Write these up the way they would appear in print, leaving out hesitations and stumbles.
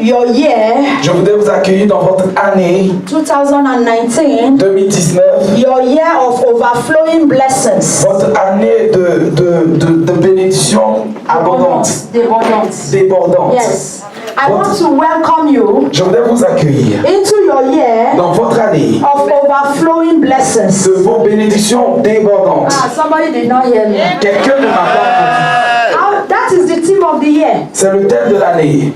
your year, je voudrais vous accueillir dans votre année 2019, 2019, your year of overflowing blessings. votre année de bénédiction abondante, débordante. Yes. I want to welcome you Je voudrais vous accueillir into your year dans votre année of overflowing blessings. de vos bénédictions débordantes. Ah, somebody did not hear me. Quelqu'un ne m'a pas entendu. That is the theme of the year. C'est le thème de l'année.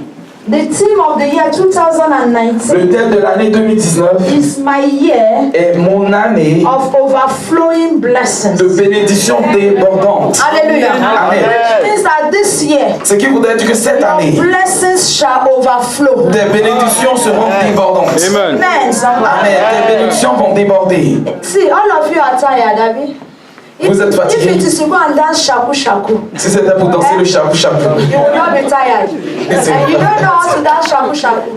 The theme of the year 2019 Le thème de l'année 2019 is my year est mon année of overflowing blessings. de bénédictions débordantes. Hallelujah. Amen. It means that this year, Ce qui voudrait dire que cette année, blessings shall overflow. des bénédictions seront débordantes. Amen. Amen. Somebody. Amen. Des bénédictions vont déborder. See, all of you are tired, Abby. Vous êtes If fatigués. it is to go and dance shaku shaku, Si c'était pour danser le chapeau chapeau. you will not be tired. And you don't know how to dance shaku shaku.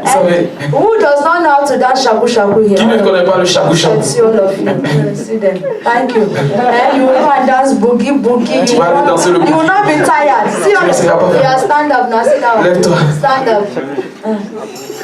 savez. And who does not know how to dance shaku shaku Qui ne here? connaît pas le chapeau chapeau? Let's see all of you. See them. Thank you. And you will go and dance boogie boogie. Tu vas aller danser le You will not be tired. See all ne seras pas yeah, stand up now. Sit down. Lève-toi. Stand up.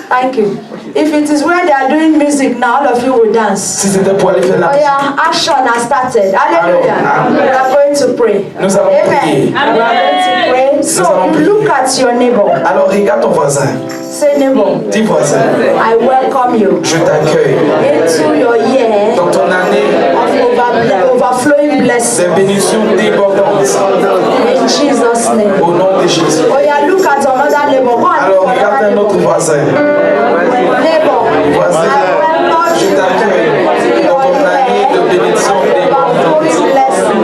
Thank you. If it is where they are doing music now, all of you will dance. Si c'était pour aller faire Oh la yeah, action has started. Hallelujah. Amen. We are going to pray. Nous allons prier. Amen. We are going to pray. So allons you look at your neighbor. Alors regarde ton voisin. Say neighbor, Dis voisin, I welcome you je t'accueille into your year dans ton année of overflowing blessings. des bénédictions débordantes. In Jesus' name. Au nom de Jésus. Oh yeah, look at another neighbor. Go and Alors look at regarde another un autre neighbor. voisin. Neighbor, Voisin, I welcome je you t'accueille dans ton année de bénédiction débordantes. overflowing blessings.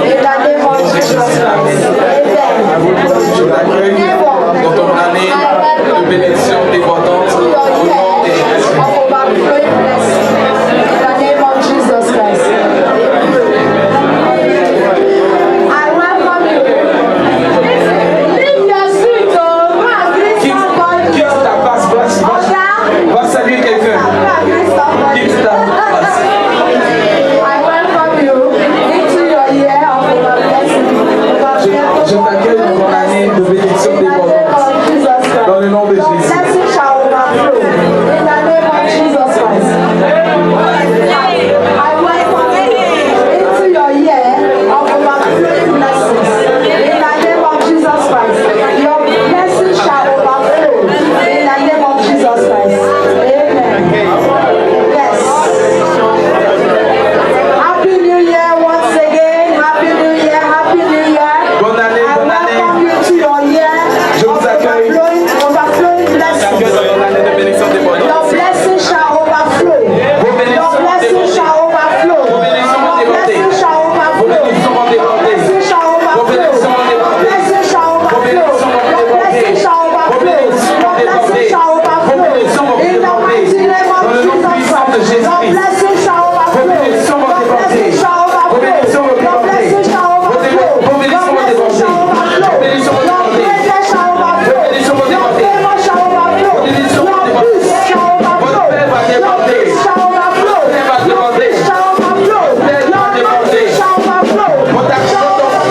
In the name of Jesus Christ. Amen. Je t'accueille dans ton année de bénédiction débordantes. Au nom de Jésus. Quitte ta place, va saluer quelqu'un. Quitte ta place. Je t'accueille dans ton année de bénédiction débordantes. Dans le nom de Jésus. Blessings shall overflow in the name of Jesus Christ. I welcome you into your year of overflowing blessings in the name of Jesus Christ. Your blessings shall overflow in the name of Jesus Christ. Amen. Yes. Happy New Year once again. Happy New Year. Happy New Year. Bonne année, I bonne welcome année. you to your year Je vous of accueille. overflowing blessings. T'accueille dans ton année de bénédiction débordantes. Your blessings shall overflow. Your blessings shall overflow. Your blessings shall overflow. Your blessings shall overflow. Your blessings shall overflow. Your blessings shall overflow. Your blessings shall overflow. In the mighty name of Jesus. Your blessings shall overflow. Your blessings shall overflow. Your blessings shall overflow. Your blessings shall overflow. Your greatness shall overflow. Your favor shall overflow. Your peace shall overflow. Your peace shall overflow. Your peace shall overflow. Your anointing shall overflow. Shall overflow. Your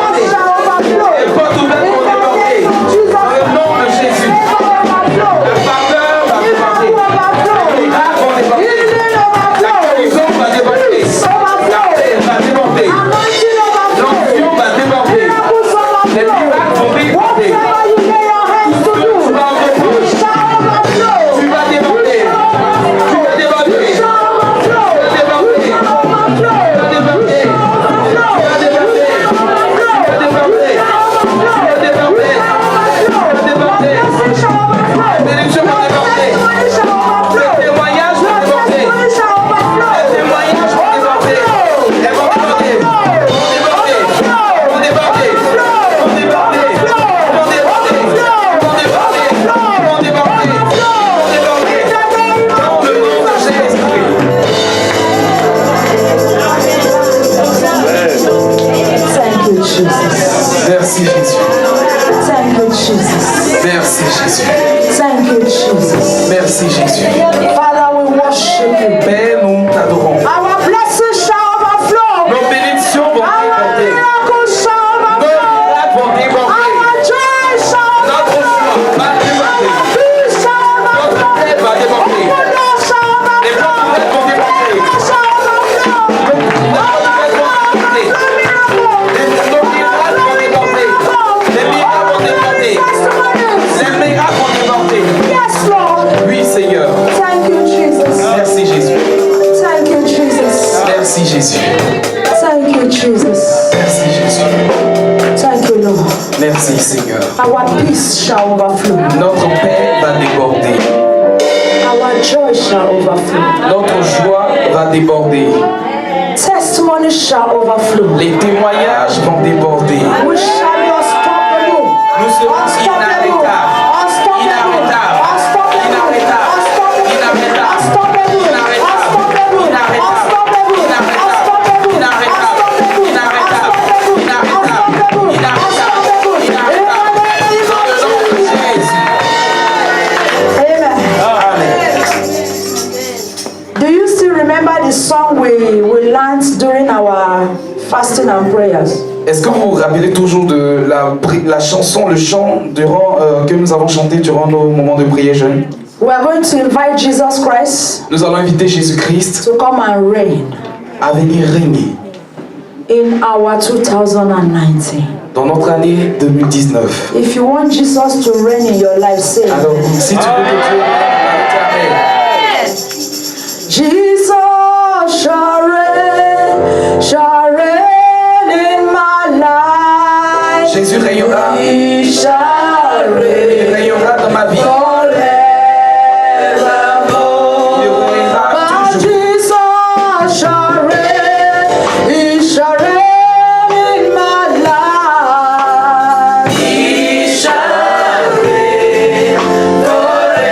goodness shall overflow. In the name of Jesus. Dans le nom de Jésus. Favor overflow. Faveur va Miracle déborder. overflow. Miracles vont déborder. Healing overflow. Guérison va déborder. Peace La overflow. paix va déborder. Anointing overflow. L'onction va déborder. Miracles Les overflow. miracles vont déborder. Whatever you lay your hands to do, Tu vas it shall overflow. Tu vas déborder. Tu vas déborder. It shall overflow. Tu vas déborder. It shall overflow. Tu vas déborder. Tu vas déborder. Tu vas déborder. Tu vas déborder. Tu vas déborder. Bénédiction va déborder. Les témoignages vont déborder. Les témoignages vont déborder. Elles vont déborder. Vont déborder. Vont déborder. Vont déborder. Vont déborder. Vont déborder. Vont déborder. Vont déborder. Dans le nom de Jésus. Thank you, Jesus. Merci Jésus. Thank you, Jesus. Merci Jésus. Thank you, Jesus. Merci Jésus. Father, we worship you. Père, nous t'adorons. Our blessings shall overflow. Nos bénédictions vont Our déborder. miracles shall Nos overflow. miracles vont déborder. Our joy shall Notre overflow. joie Our peace shall overflow. Notre paix va déborder. Our joy shall overflow. Notre joie va déborder. Testimony shall overflow. Les témoignages vont déborder. We shall be unstoppable. Nous serons inarrêtables. Do you still remember the song we learned during our fasting and prayers? Est-ce que vous vous rappelez toujours de la chanson, le chant que nous avons chanté durant nos moments de prière jeûne? We are going to invite Jesus Christ Nous allons inviter Jésus-Christ to come and reign à venir régner in our 2019. dans notre année 2019. If you want Jesus to reign in your life, say Alors, si tu veux que Dieu règne Jesus shall reign in my life. Jésus régnera. He shall Il reign régnera dans ma vie. forevermore. Il régnera But toujours. Jesus shall reign. He shall reign in my life. He shall reign forevermore.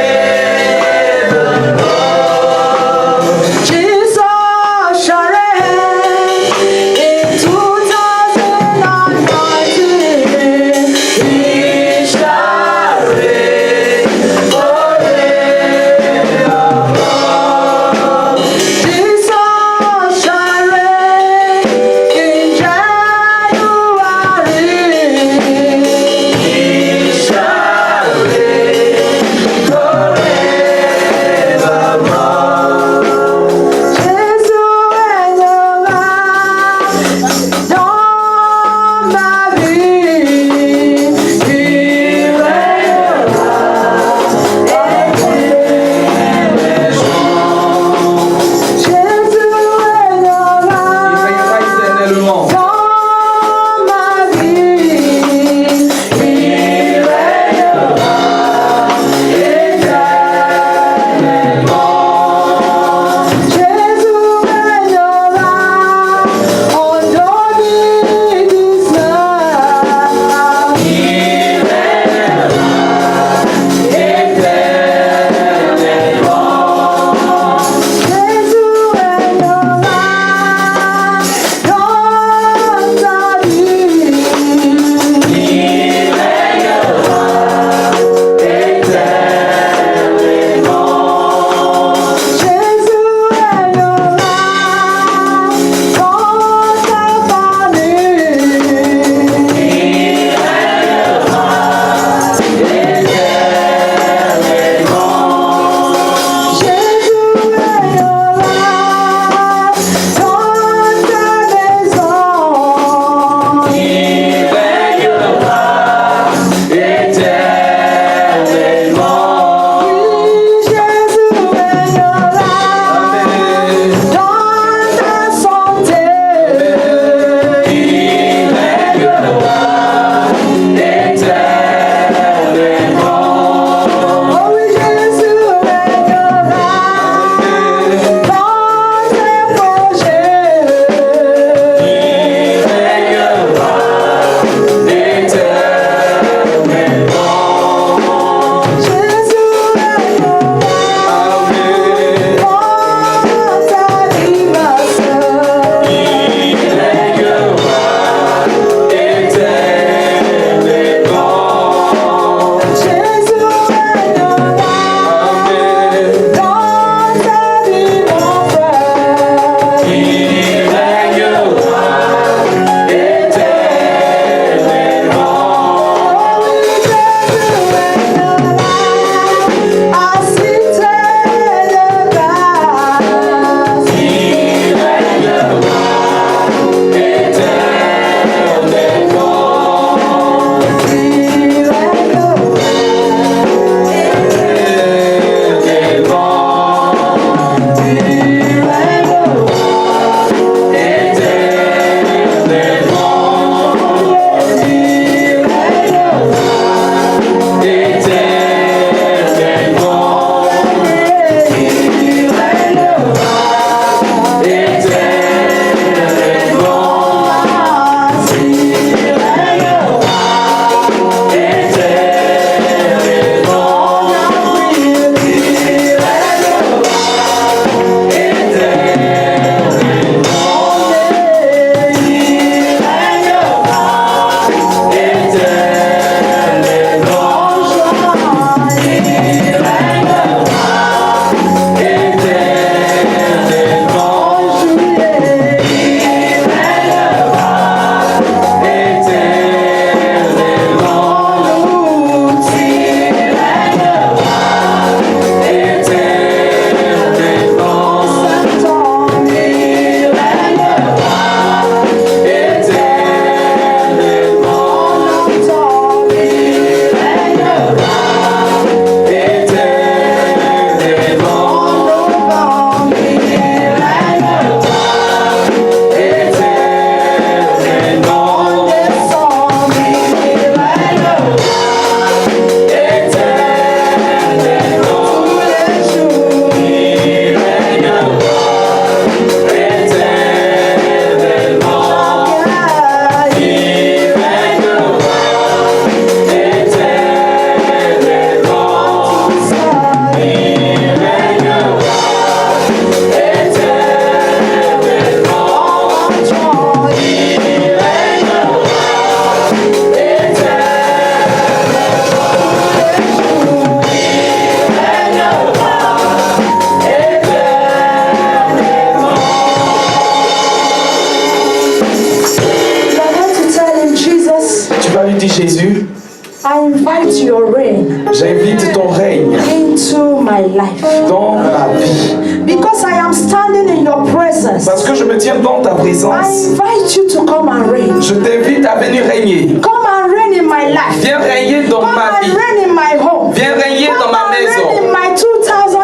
J'invite ton règne into my life. dans ma vie. Because I am standing in your presence. Parce que je me tiens dans ta I présence. invite you to come and reign. Je t'invite à venir régner. Come and reign in my life. Viens régner dans Come ma and vie. reign in my home. Viens régner dans ma Come and reign maison. in my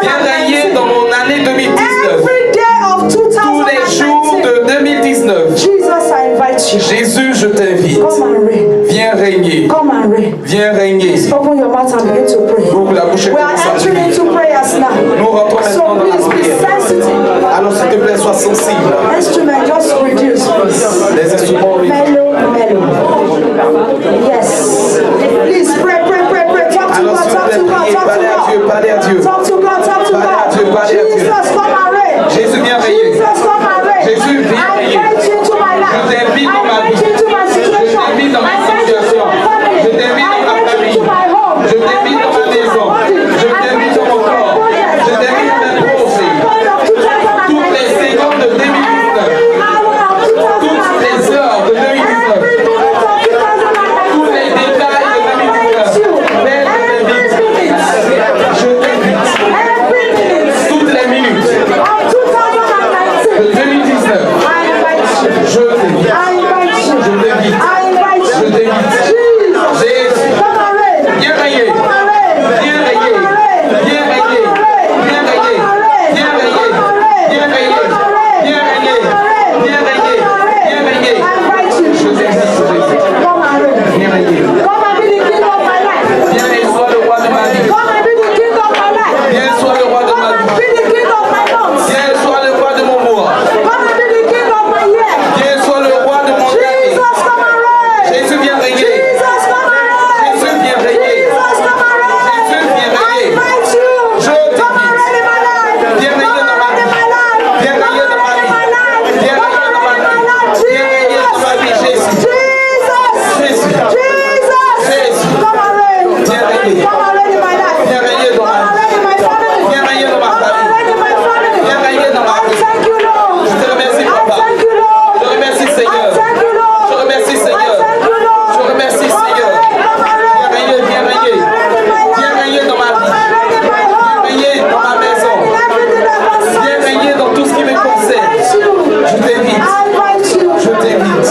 Viens régner 2019. dans mon année 2019. Every day of Tous les jours 2019. de 2019. Jesus, I invite you. Jésus, je t'invite. Come and reign. Viens régner. Come and reign. Viens régner. Open your mouth and begin to pray. Ouvre la bouche et We are commence à entering prier. into prayers now. Nous rentrons So maintenant dans la please be prière. sensitive. Alors s'il te plaît, sois sensible. Instrument, just reduce, please. Les instruments Mellow, mellow. Yes. Please pray, pray, pray, pray. Talk to Alors God, s'il te talk plaît, to God, priez, talk parlez à Dieu, to God. parlez à Dieu. Talk to God, talk to Parlez à Dieu, God. parlez à Dieu. Jesus, come and reign. Jésus, viens régner. Jesus, come and reign. Jésus, viens I régner. invite you into my life. Je t'invite dans ma I invite vie. you into my situation. Je t'invite dans ma I invite you situation. into my family. Je t'invite dans ma I invite you famille. into my home. Je t'invite dans ma maison. Je t'invite dans mon corps. Je t'invite dans mes projets. Toutes les secondes de 2019. Toutes les heures de 2019. Tous les détails de 2019. Père, je t'invite. Toutes les minutes de 2019. Je t'invite. Je t'invite. Je t'invite. Jésus, viens régner. Viens régner. Viens régner. Viens régner. Viens régner. Viens régner. Viens régner. Viens régner. Viens régner. Je t'invite, Jésus. Viens régner. Viens et sois le roi de ma vie. Viens et sois le roi de ma vie. Viens et sois le roi de mon mois. Viens et sois le roi de mon année. Jésus, viens régner. Jésus, viens régner. Jésus, viens régner. Je t'invite. Viens régner dans ma vie. Viens régner dans ma vie. Viens régner dans ma vie. Viens régner dans ma vie, Jésus. Jésus. Jésus. Viens régner. Viens régner dans ma vie. Viens régner dans ma famille. Viens régner dans ma vie. Je te remercie, Papa. Je remercie, Seigneur. Je remercie, Seigneur. Je remercie, Seigneur. Viens régner, viens régner. Viens régner dans ma vie. Viens régner dans ma maison. Viens régner dans tout ce qui me concerne. Je t'invite. Je t'invite.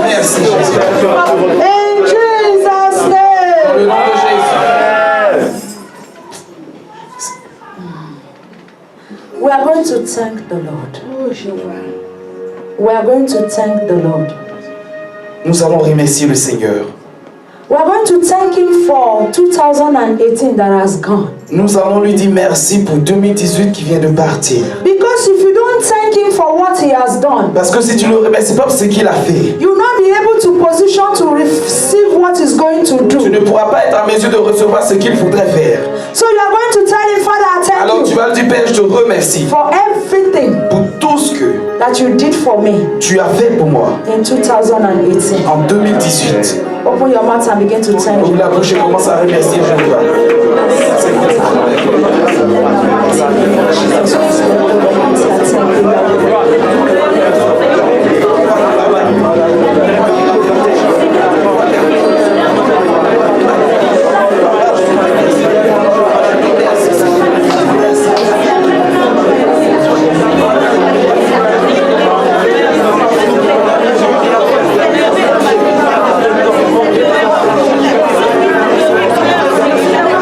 Merci, Jésus. In Jesus' Dans name. le nom de Jésus. We are going to thank the Lord. We are going to thank the Lord. Nous allons remercier le Seigneur. We are going to thank Him for 2018 that has gone. Nous allons lui dire merci pour 2018 qui vient de partir. Because if you don't thank Him for what He has done, Parce que si tu ne le remercies pas pour ce qu'il a fait, you will not be able to position to receive what He's going to tu ne do. pourras pas être en mesure de recevoir ce qu'il faudrait faire. So you are going to tell Him, Father, I Alors thank tu you vas lui dire, Père, je te remercie for everything pour tout ce que that you did for me tu as fait pour moi in 2018. en 2018. Open your mouth and begin to thank Ouvre Him. la bouche et commence à remercier Jéhovah. Thank you.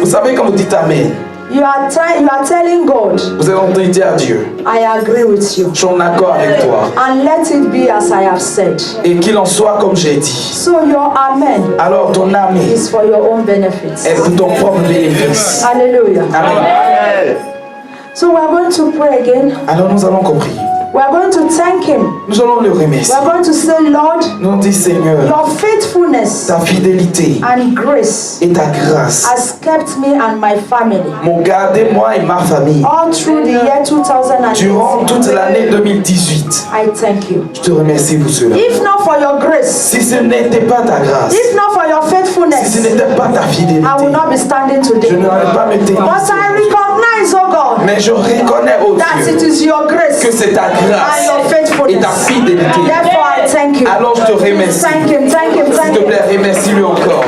vous savez quand vous dites Amen, you are telling God, vous êtes en train de dire à Dieu, I agree with you. je suis en accord avec toi. And let it be as I have said. Et qu'il en soit comme j'ai dit. So your amen Alors ton Amen is for your own benefits. est pour ton propre bénéfice. Hallelujah. Amen. So we are going to pray again. Alors nous allons prier. We are going to thank him. Nous allons le We remercier. are going to say, Lord, Nous allons dire Seigneur, your faithfulness ta fidélité and grace et ta grâce has kept me and my family m'ont gardé moi et ma famille all through the year durant 2018. toute l'année 2018. I thank you. Je te remercie pour cela. If not for your grace, Si ce n'était pas ta grâce, if not for your si faithfulness, ce n'était pas ta fidélité, I will not be standing je today. n'aurais pas me tenir. But I recognize, oh God, Mais je reconnais au that it Dieu is your grace que c'est ta and grâce your et ta faithfulness. fidélité. Therefore, I thank you. Alors je te remercie. Thank him, thank him, S'il thank te him. plaît, remercie-lui encore.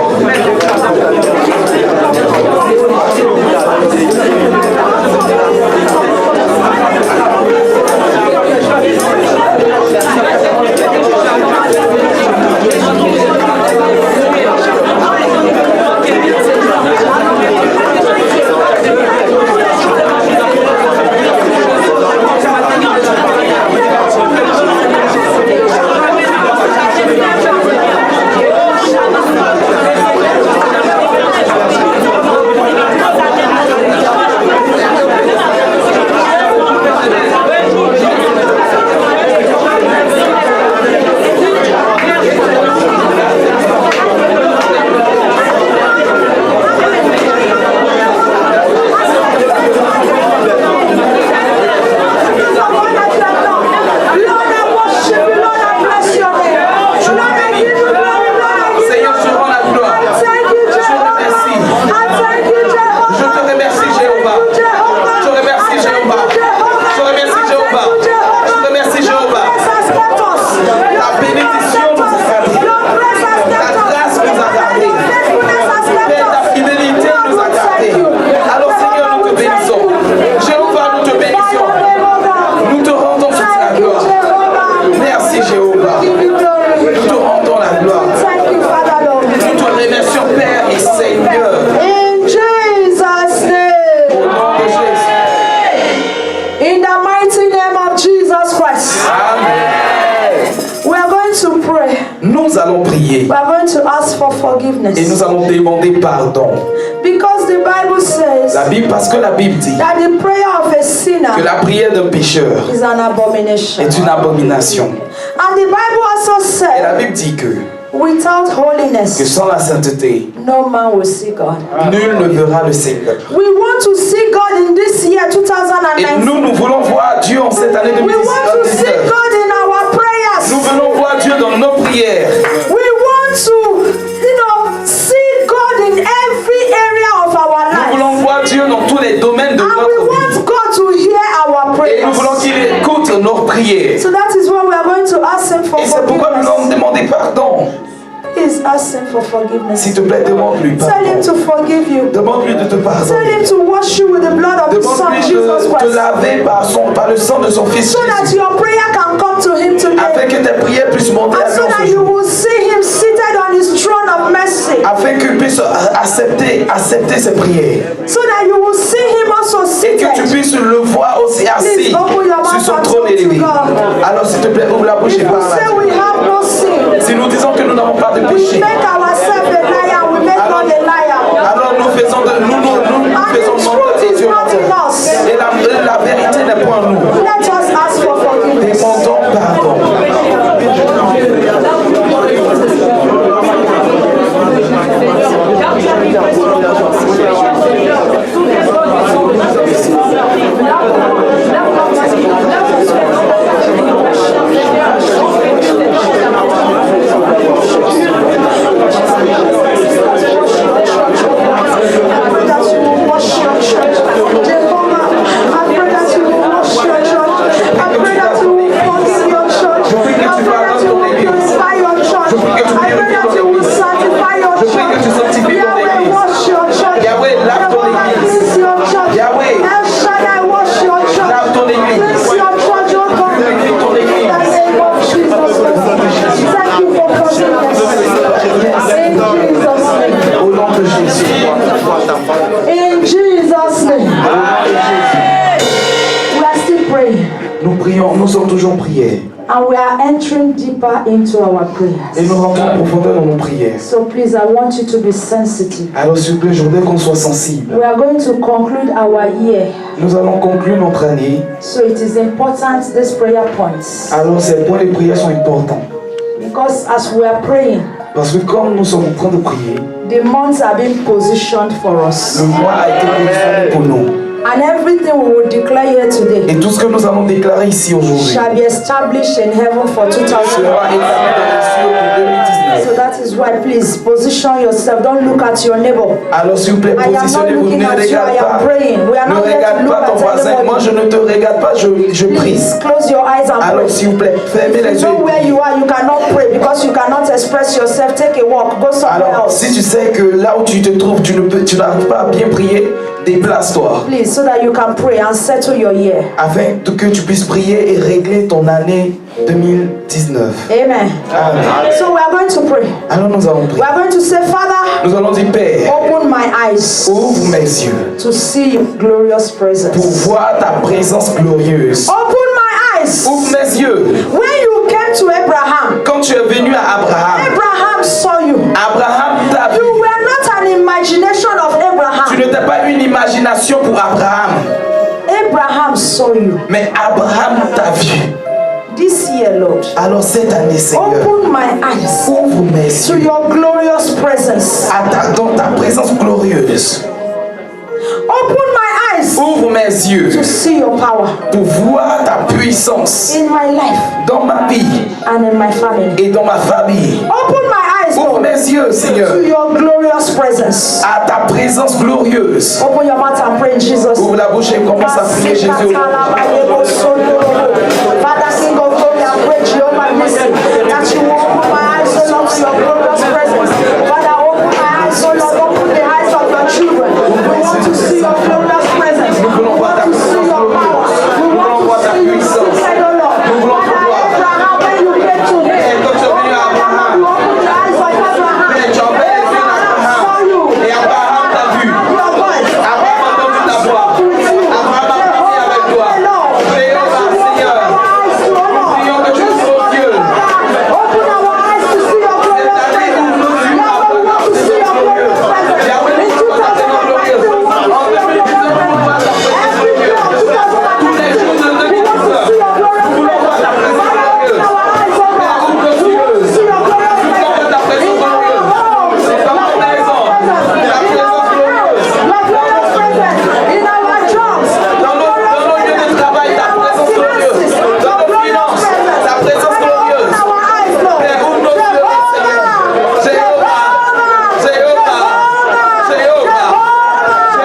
Nous allons prier. We are going to ask for forgiveness. Et nous allons demander pardon. Because the Bible says La Bible, parce que la Bible dit that the prayer of a sinner que la prière d'un pécheur is an abomination. est une abomination. And the Bible also Et la says Bible dit que without holiness, sans la sainteté, no man will see God. nul ne verra le Seigneur. We want to see God in this year Et 2019. nous voulons voir Dieu en cette année We want to see 2019. God in our prayers. Nous voulons voir Dieu dans nos prières. We want to, see God in every area of our Nous life. voulons voir Dieu dans tous les domaines de And we notre vie. want God to hear our Et nous voulons prayers. qu'il écoute nos prières. So that is why we are going to ask Him for Et c'est pourquoi nous allons forgiveness. demander pardon. Please ask Him for forgiveness. S'il te plaît, demande-lui Tell Him pardon. to forgive you. Demande-lui de te Tell pardonner. Him to wash you with the blood of His Son, Demande-lui Jesus de te Christ. laver par le sang de son Fils So that Jésus. your prayer can come to Him Afin today. que tes prières puissent monter And à so lui that ce you jour. will see Him seated on His throne of mercy. Afin qu'il puisse accepter ses prières. So that you will see Him also Et que tu seated. puisses le voir aussi assis sur son trône élevé. Alors s'il te plaît, ouvre la bouche et If we parle à say Dieu. we have no sin, Si nous disons que nous n'avons pas de we péché, make ourselves a liar, we make God a liar. alors nous faisons mentir et Dieu menteur. Et la vérité n'est point en nous. Let us ask for forgiveness. Demandons pardon. In Jesus' name. We are still praying. Nous prions, nous sommes toujours en prière. And we are entering deeper into our prayers. Et nous rentrons en profondeur dans nos prières. So please, I want you to be sensitive. Alors s'il vous plaît, je voudrais qu'on soit sensible. We are going to conclude our year. Nous allons conclure notre année. So it is important, these prayer points. Alors ces points de prière sont importants. Because as we are praying, Parce que comme nous sommes en train de prier, the months are being positioned for us. le mois a été positionné pour nous. And everything we will declare here today Et tout ce que nous allons déclarer ici aujourd'hui shall be established in heaven for 2000. sera établi dans les cieux pour 2019. So that is why, please position yourself. Don't look at your neighbor. Alors s'il vous plaît, I am not positionnez-vous, looking ne at you, I regarde am pas. praying. We are Ne not here to regarde look pas ton at voisin. Moi, je anybody. ne te regarde pas, je prie. Please close your eyes and pray. Alors s'il vous plaît, fermez If les you yeux. know where you are, you cannot pray because you cannot express yourself. Take a walk, go somewhere Alors else. si tu sais que là où tu te trouves, tu n'arrives pas à bien prier, déplace-toi. Please, so that you can pray and settle your year. Afin que tu puisses prier et régler ton année 2019. Amen. Amen. So we are going to pray. Alors nous allons We prier. are going to say, Father, Nous allons dire, Père, open my eyes ouvre mes yeux to see your glorious pour presence. voir ta présence glorieuse. Open my eyes. Ouvre mes yeux. When you came to Abraham, Quand tu es venu à Abraham, Abraham saw you. Abraham t'a vu. You were not an imagination of Tu Abraham. n'étais pas une imagination pour Abraham, Abraham saw you. mais Abraham t'a vu. This year, Lord, Alors cette année, Seigneur, open my eyes ouvre mes to yeux your glorious presence. dans ta présence glorieuse. Open my eyes Ouvre mes yeux to see your power pour voir ta puissance in my life dans ma vie and in my family. et dans ma famille. Open my eyes, Ouvre Lord, mes yeux, Seigneur, to your glorious presence. à ta présence glorieuse. Open your mouth and pray in Jesus' Ouvre name. la bouche et commence à prier Jésus. Father, King of glory, I pray Jehovah Nissi, that you will open my eyes, O Lord, to your glorious presence. Father, open my eyes, O Lord, open the eyes of your children. We want to see your glorious presence. We want to see your power. We want to see you seated, O Lord. Father, Abraham, when you came to him, Abraham, you opened the eyes of Abraham. Abraham saw you. Et Abraham t'a vu. Your voice. Abraham a entendu ta voix. Abraham a prié avec toi. Jéhovah, Seigneur, prions que tu ouvres nos yeux. Open our eyes to see your glorious presence. Now we want to see your glorious presence. In 2019, we want to see your glorious presence. Every day of 2019, we want to see your glorious presence. Father, open our eyes, O God. We want to see your glorious presence. In our homes, your glorious presence. In our house, your glorious presence. In our jobs, your glorious presence. In our finances, your glorious presence. Ta présence glorieuse. Open our eyes, Lord. Père, ouvre nos yeux, Seigneur. Jéhovah, Jéhovah, Jéhovah,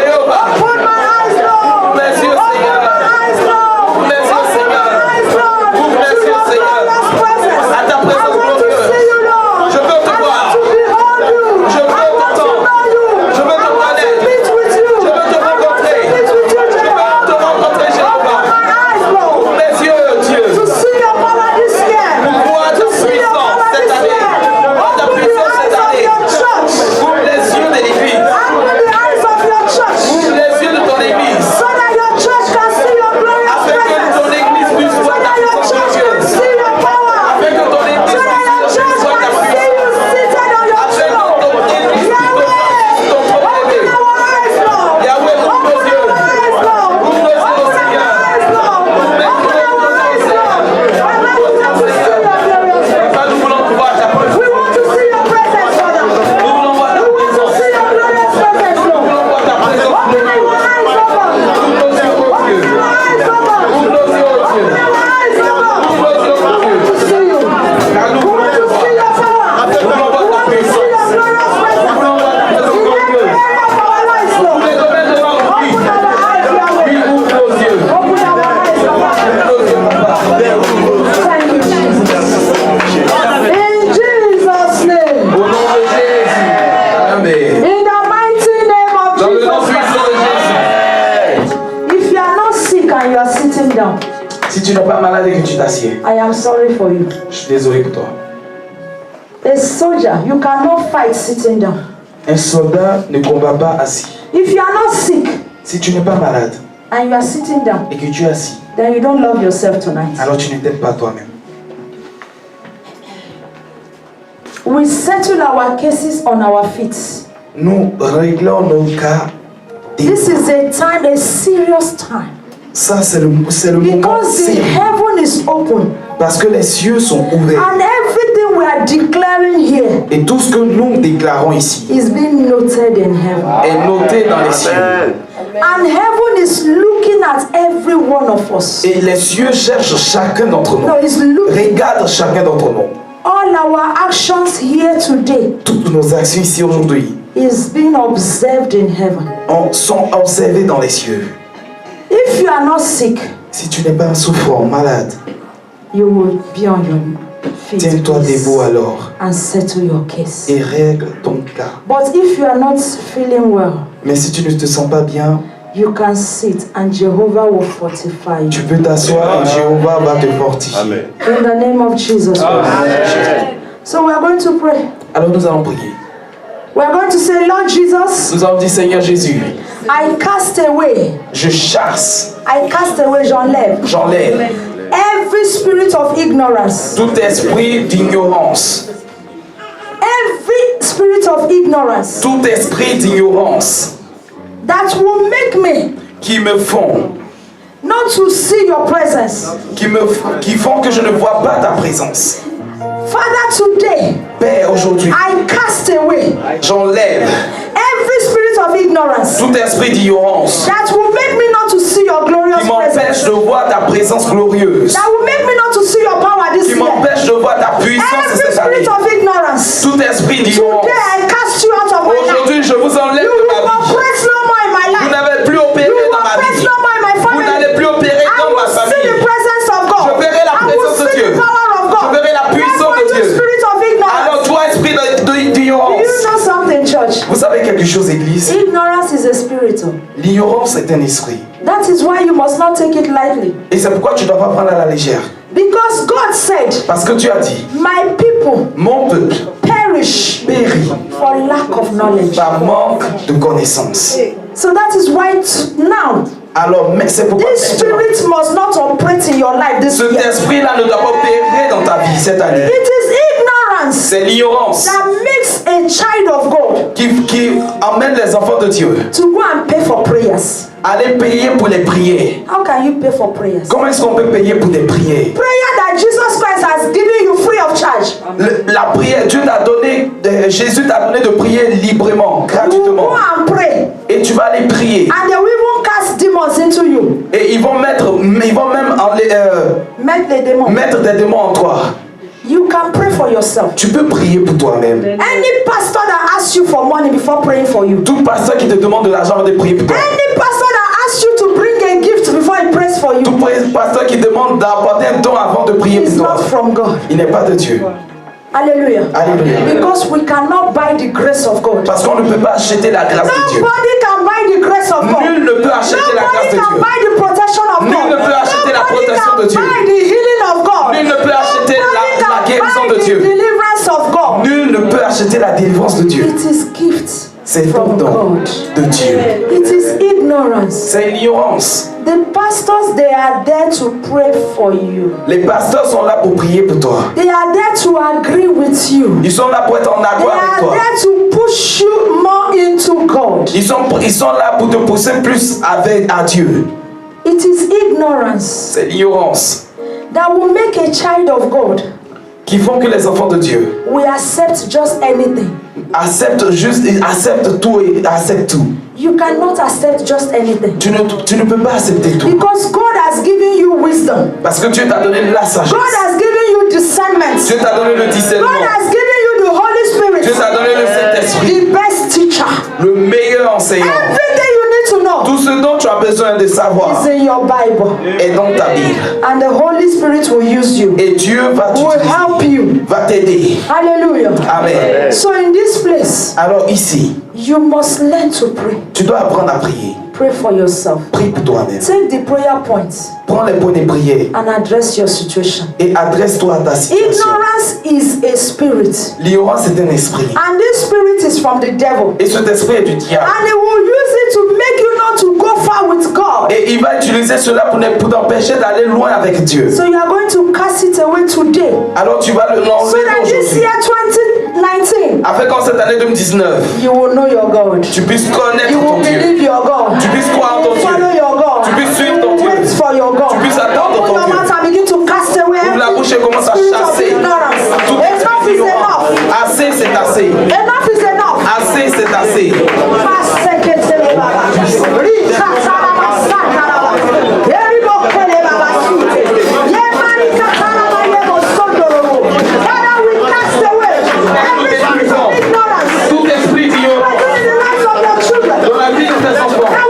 Jéhovah. Open my eyes, Lord. Mes yeux, Open Seigneur. my eyes, Lord. Ouvre mes yeux, Open Seigneur. my eyes, Lord. Ouvre mes To yeux, your Seigneur. glorious presence. À ta présence I want to glorieuse. see you, Lord. Je veux te I voir. want to behold you. Je veux I want to t'entendre. know you. Je veux te I want to connaître. meet with you. Je veux te I want to rencontrer. meet with you, Je veux Jehovah. te rencontrer, Jéhovah. Open my eyes, Lord. Ouvre mes yeux, Dieu. To see your power this year. Pour voir ta To see your puissance power cette this année. year. Voir ta Open the puissance eyes cette of année. your church. Ouvre les yeux de l'église. Open the eyes of your church. Ouvre les yeux de ton église. So that your church can see your glorious Afin que presence. ton église puisse So voir ta that your puissance church can glorieuse. see your power. Afin que ton So église that your puisse church voir ta can see puissance. you seated on your Afin que throne. ton église puisse Yahweh, ton trône open élevé. our eyes, Lord. Yahweh, ouvre Open nos yeux. our eyes, Lord. Ouvre nos yeux, Open our Seigneur. eyes, Lord. Open our eyes, Lord. Father, we want to see your glorious presence. Papa, nous voulons voir ta présence. We want to see your presence, Father. Nous voulons voir ta We want to présence. see your glorious presence, Nous Lord. voulons voir ta présence Open our glorieuse. eyes, Lord. Ouvre nos yeux, oh Open Dieu. our eyes, Lord. Ouvre nos yeux, oh Dieu. Open our eyes, Lord. Ouvre nos yeux, oh Dieu. To see you. Car nous We want voulons to te see voir. your power. Nous voulons voir We ta want to see puissance. your glorious presence. Nous voulons voir ta présence In every glorieuse. area of our lives, Tous Lord. les domaines de notre vie. Open our eyes, Oui, Yahweh. ouvre nos yeux. Open our eyes, Lord. Ouvre nos yeux, Papa. Thank you, Jesus. In Jesus' name. Au nom de Jésus. Amen. In the mighty name of Dans le nom Jesus. puissant de Jésus. If you are not sick and you are sitting down, Si tu n'es pas malade et que tu t'assieds, I am sorry for you. je suis désolé pour toi. A soldier, you cannot fight sitting down. Un soldat ne combat pas assis. If you are not sick Si tu n'es pas malade and you are sitting down, et que tu es assis, then you don't love yourself tonight. alors tu ne t'aimes pas toi-même. We settle our cases on our feet. Nous réglons nos cas. This is a serious time. Ça, c'est le moment Because the sérieux. heaven is open. Parce que les cieux sont ouverts. And everything we are declaring here Et tout ce que nous déclarons ici is being noted in heaven. est noté dans les cieux. And heaven is looking at every one of us. Et les cieux cherchent chacun d'entre nous. No, it's looking. Regardent chacun d'entre nous. All our actions here today Toutes nos actions ici aujourd'hui is being observed in heaven. sont observées dans les cieux. If you are not sick, Si tu n'es pas un souffrant, malade, you will be on your feet tiens-toi debout alors and settle your case. et règle ton cas. But if you are not feeling well, Mais si tu ne te sens pas bien, you can sit and Jehovah will fortify tu you. peux t'asseoir et Jéhovah va te fortifier. In the name of Jesus Christ. So we are going to pray. Alors nous allons prier. We are going to say, Lord Jesus, Nous allons dire, Seigneur Jésus, I cast away, je chasse, j'enlève j'enlève every spirit of ignorance. tout esprit d'ignorance, Every spirit of ignorance tout esprit d'ignorance that will make me qui me font, not to see your presence. qui font que je ne vois pas ta présence. Father, today Père, aujourd'hui, I cast away j'enlève every spirit of ignorance tout esprit d'ignorance that will make me not to see your glorious qui m'empêche presence. de voir ta présence glorieuse, That will make me not to see your power this qui year. m'empêche de voir ta puissance Every cette année. spirit of ignorance. Tout esprit d'ignorance, Today I cast you out of my life. aujourd'hui je vous enlève You de will ma vie. oppress no more in my Vous life. n'avez plus opéré You will dans ma oppress vie. no more in my Vous family. n'allez plus opérer I dans ma will see the famille. presence of God. Je verrai la I will présence de see Dieu. the power of God. Je verrai la puissance de Therefore, Dieu. you spirit of ignorance. Alors toi, esprit Do d'ignorance, you know something, church? vous savez quelque chose, Église? Ignorance is a spirit. L'ignorance est un esprit. That is why you must not take it lightly. Et c'est pourquoi tu ne dois pas prendre à la légère. Because God said, Parce que tu as dit, my people mon peuple perish périt for lack of knowledge. par manque de connaissance. So that is why now, Alors, mais c'est pourquoi this maintenant, spirit must not operate in your life this cet year. esprit-là ne doit pas opérer dans ta vie cette année. It is ignorance C'est l'ignorance that makes a child of God qui emmène les enfants de Dieu to go and pay for prayers. à aller payer pour les prières. How can you pay for prayers? Comment est-ce qu'on peut payer pour des prières? Prayer that Jesus Christ has given you free of charge. La prière, Dieu t'a donné, Jésus t'a donné de prier librement, You gratuitement. go and pray, Et tu vas aller prier. and they will even cast demons into you. Et ils vont même Make the demons. mettre des démons en toi. You can pray for yourself. Tu peux prier pour toi-même. Any pastor that asks you for money before praying for you. Tout pasteur qui te demande de l'argent va te prier pour toi. Any pastor that asks you to bring a gift before he prays for you. Tout pasteur qui demande d'apporter un don avant de prier It's pour toi, not from God. il n'est pas de Dieu. Hallelujah. Alléluia. Because we cannot buy the grace of God. Parce qu'on ne peut pas acheter la grâce de Dieu. Nobody can buy the grace of God. Nul ne peut acheter la grâce Nobody de can Dieu. buy the protection of Nul God. ne peut acheter la Nobody protection de can Dieu. buy the healing of God. Nul ne peut acheter Nobody la can guérison buy de the Dieu. deliverance of God. Nul ne peut acheter la délivrance de Dieu. It is gift C'est un from don God. de Dieu. It is ignorance. C'est l'ignorance. The pastors, they are there to pray for you. Les pasteurs sont là pour prier pour toi. They are there to agree with you. Ils sont là pour être en They accord avec are toi. there to push you more into God. Ils sont là pour te pousser plus à Dieu. It is ignorance C'est l'ignorance that will make a child of God qui font que les enfants de Dieu we accept just anything. acceptent tout. You cannot accept just anything. Tu ne peux pas accepter tout. Because God has given you wisdom. Parce que Dieu t'a donné la sagesse. God has given you discernment. Dieu t'a donné le God discernement. has given you the Holy Spirit. Dieu t'a donné le Saint-Esprit. The best teacher. Le meilleur enseignant. Everything you need to know. Tout Tout ce dont tu as besoin de savoir is in your Bible. est dans ta Bible. And the Holy Spirit will use you. Et Dieu va Will help t'utiliser, you. va t'aider. Hallelujah. Amen. So in this place, Alors ici, you must learn to pray. tu dois apprendre à prier. Pray for yourself. Prie pour toi-même. Take the prayer points Prends les points de prière and address your situation. et adresse-toi à ta situation. Ignorance is a spirit. L'ignorance est un esprit. And this spirit is from the devil. Et cet esprit est du diable. And he will use it to make you not to go far with God. Et il va utiliser cela pour t'empêcher d'aller loin avec Dieu. So you are going to cast it away today. Alors tu vas le So lancer that this aujourd'hui. year 2019, Afin qu'en cette année 2019, you will know your God. tu puisses connaître You ton will Dieu. believe your God. Tu puisses croire en ton Follow Dieu. your God. Tu puisses suivre ton Dieu. Wait for your God. Tu puisses attendre Open ton your Dieu. mouth and begin to cast away Ouvre la bouche et commence à spirit of chasser ignorance. tout Enough esprit is ignorant. enough. Assez, c'est assez. Enough is enough. Assez, c'est assez. Father, we cast away every spirit of ignorance Tout esprit d'ignorance in the lives of your children. dans la vie de tes enfants.